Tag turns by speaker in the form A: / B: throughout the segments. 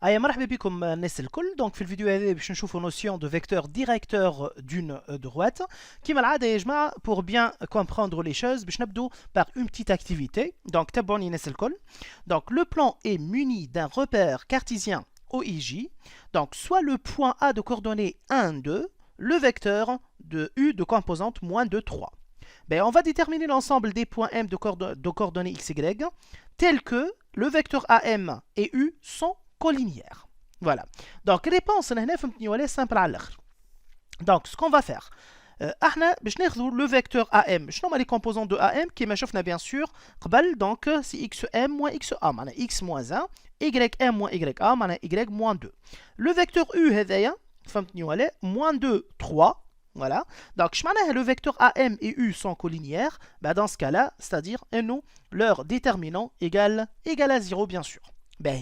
A: Aya marhaba bikoum الناس الكل. Donc في الفيديو هذا باش نشوفوا notion de vecteur directeur d'une droite. كيما العاده يا جماعه pour bien comprendre les choses باش نبدو par une petite activité. Donc تبعوني الناس الكل. Donc le plan est muni d'un repère cartésien OIJ. Donc soit le point A de coordonnées 1, 2, le vecteur de U de composante moins 2, 3. Ben, on va déterminer l'ensemble des points M de coordonnées x, y, tels que le vecteur AM et U sont collinéaires. Voilà. Donc, réponse, c'est simple à l'heure. Donc, ce qu'on va faire, le vecteur AM, je nomme les composants de AM qui m'achèvent bien sûr, donc c'est xm moins xa, x moins 1, ym moins ya, y moins 2. Le vecteur U, moins 2, 3. Voilà. Donc, le vecteur AM et U sont collinéaires. Ben, dans ce cas-là, c'est-à-dire, leur déterminant égale à 0, bien sûr. Ben,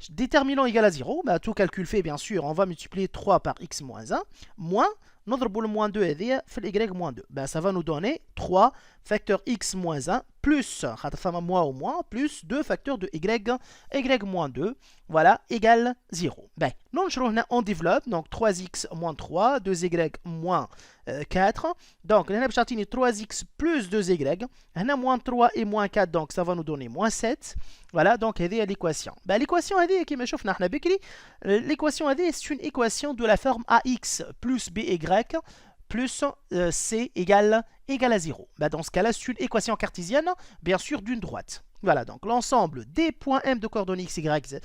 A: déterminant égal à 0, ben, tout calcul fait, bien sûr, on va multiplier 3 par x moins 1, moins, notre boule moins 2 et y moins 2. Ben, ça va nous donner 3 facteur x moins 1 plus, plus 2 facteurs de y moins 2, voilà, égale 0. Ben, on développe, donc 3x moins 3, 2y moins 4. Donc, on a 3x plus 2y. On a moins 3 et moins 4, donc ça va nous donner moins 7. Voilà, donc c'est l'équation. Ben, l'équation, c'est une équation de la forme ax plus by plus c égale à 0. Ben, dans ce cas-là, c'est une équation cartésienne, bien sûr, d'une droite. Voilà, donc l'ensemble des points M de coordonnées x, y,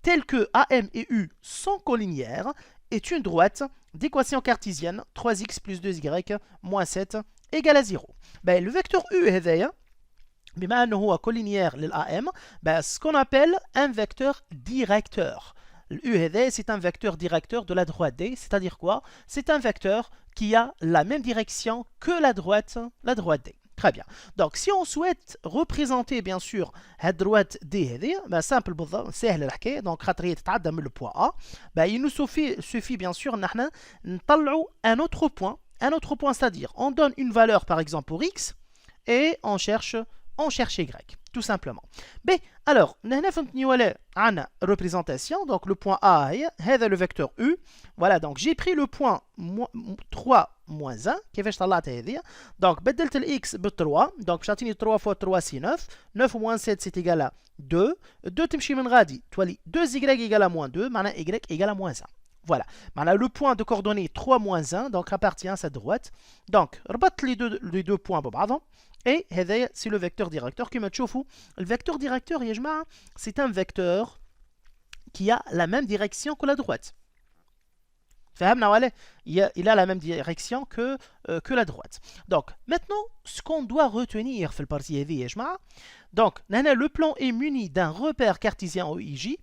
A: tels que AM et U sont collinéaires, est une droite d'équation cartésienne 3x plus 2y moins 7 égale à 0. Ben, le vecteur U est بما أنه هو collinéaire للAM, ben, ce qu'on appelle un vecteur directeur. Le U c'est un vecteur directeur de la droite D, c'est-à-dire quoi? C'est un vecteur qui a la même direction que la droite D. Très bien. Donc, si on souhaite représenter, bien sûr, la droite D, ben, simple, c'est le donc, le point A, ben, il nous suffit bien sûr, un autre point, c'est-à-dire, on donne une valeur, par exemple, pour X, et on cherche Y, tout simplement. B, alors, on a une représentation, donc le point A, c'est le vecteur U. Voilà, donc j'ai pris le point 3 moins 1, qui fait donc, بدلت x ب 3, donc j'atteins 3 fois 3, c'est 9. 9 moins 7, c'est égal à 2. 2 تمشي من غادي, 2y égale à moins 2, maintenant y égale à moins 1. Voilà. Maintenant, le point de coordonnées 3 moins 1, donc appartient à cette droite. Donc, rebatte les deux points, pardon. Et c'est le vecteur directeur qui me chauffe. Le vecteur directeur, c'est un vecteur qui a la même direction que la droite. Il a la même direction que la droite. Donc, maintenant, ce qu'on doit retenir dans le partie donc, le plan est muni d'un repère cartésien OIJ.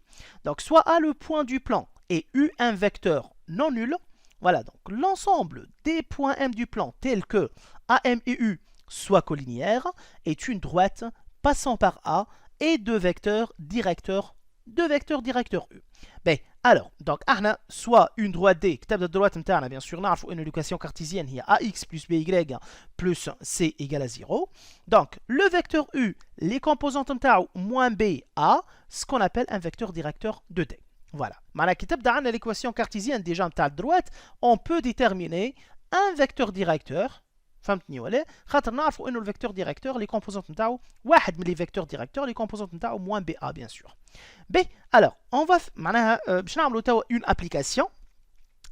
A: Donc, soit A, le point du plan, et U, un vecteur non nul. Voilà, donc l'ensemble des points M du plan, tels que AM et U, soit collinéaire, est une droite passant par A et deux vecteurs directeurs U. Ben, alors, donc, soit une droite D, de droite bien sûr, une équation cartésienne, il y a AX plus BY plus C égale à 0. Donc, le vecteur U, les composantes moins BA, ce qu'on appelle un vecteur directeur de D. Voilà. Maintenant, l'équation cartésienne déjà de droite, on peut déterminer un vecteur directeur. فهمتني ولا خاطر نعرفوا انه الفيكتور ديريكتور لي كومبوزونت نتاعو واحد من لي فيكتور ديريكتور لي كومبوزونت نتاعو موان بي ا بيان سور بي alors on va معناها باش نعملوا توا une application.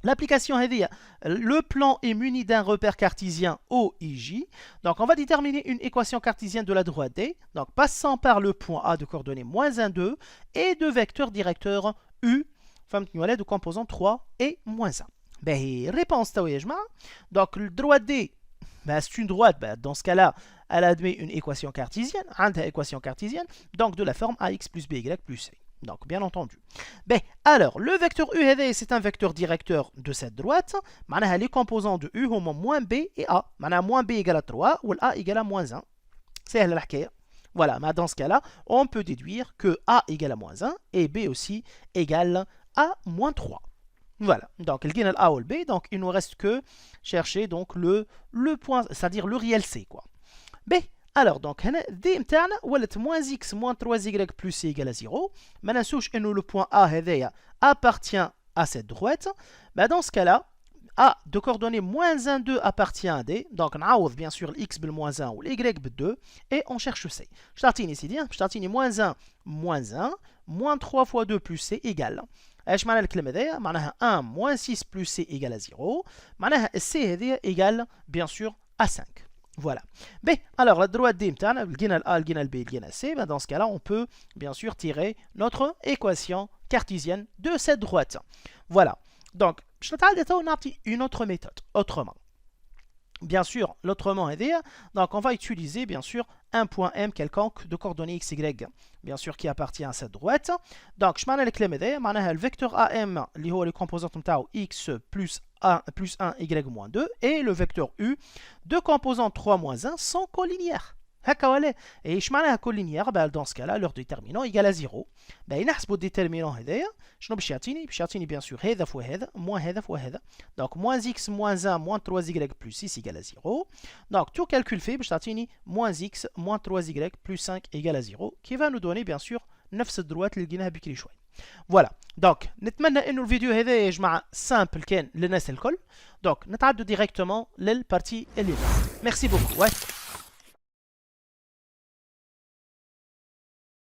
A: L'application هذه le plan est muni d'un repère cartésien OIJ. Donc on va déterminer une équation cartésienne de la droite D, donc passant par le point A de coordonnées moins 1 2 et de vecteurs directeurs U فهمتني ولا de composants 3 et moins 1. باهي réponse توا يا جماعه. Donc le droite D, ben, c'est une droite, ben, dans ce cas-là, elle admet une équation cartésienne, donc de la forme ax plus by plus c. Donc, bien entendu. Ben, alors, le vecteur U, c'est un vecteur directeur de cette droite. Les composants de U ont moins b et a. Moins b égale à 3 ou a égale à moins 1. C'est la l'hkaïa. Voilà, mais dans ce cas-là, on peut déduire que a égale à moins 1 et b aussi égale à moins 3. Voilà, donc il y a le A ou le B, donc il ne nous reste que chercher donc le point, c'est-à-dire le réel C, quoi. B, Alors, donc, D متاعنا ولت moins x moins 3y plus c égale à 0. ما ننسوش انه le point A هذايا appartient à cette droite. Bah, dans ce cas-là, A de coordonnées moins 1, 2 appartient à D. Donc, on a bien sûr x bel moins 1 ou y bel 2. Et on cherche C. Je t'artine ici, je t'artine moins 1, moins 3 fois 2 plus C égale. ايش معنى الكلمة هذيا؟ معناها 1 moins 6 plus C égale à 0. معناها C هذيا égale bien sûr à 5. Voilà. B, alors la droite D, le A, le B, le C, dans ce cas-là, on peut bien sûr tirer notre équation cartésienne de cette droite. Voilà. Donc, je vais une autre méthode, autrement. Bien sûr, l'autrement est dire, donc on va utiliser bien sûr un point M quelconque de coordonnées x, y, bien sûr qui appartient à cette droite. Donc, je m'en ai le vecteur AM, les composantes x plus 1, y moins 2, et le vecteur U, deux composantes 3 moins 1 sont collinéaires. Et je m'en ai collinéaire, dans ce cas-là, leur déterminant égale à 0. Il نحسبوا الديترمينون هذايا شنو باش يعطيني bien sûr هذا فوا هذا moins هذا فوا هذا. Donc moins x moins 1 moins 3y plus 6 égale à 0. Donc tout calcul fait باش تعطيني moins x moins 3y plus 5 égale à 0 qui va nous donner bien sûr نفس الدروات اللي لقيناها بكري شوي. فوالا دونك نتمنى انه الفيديو هذا يا جماعه سامبل كان للناس الكل. دونك نتعدوا ديريكتومون للبارتي اللي بعد. ميرسي بوكو.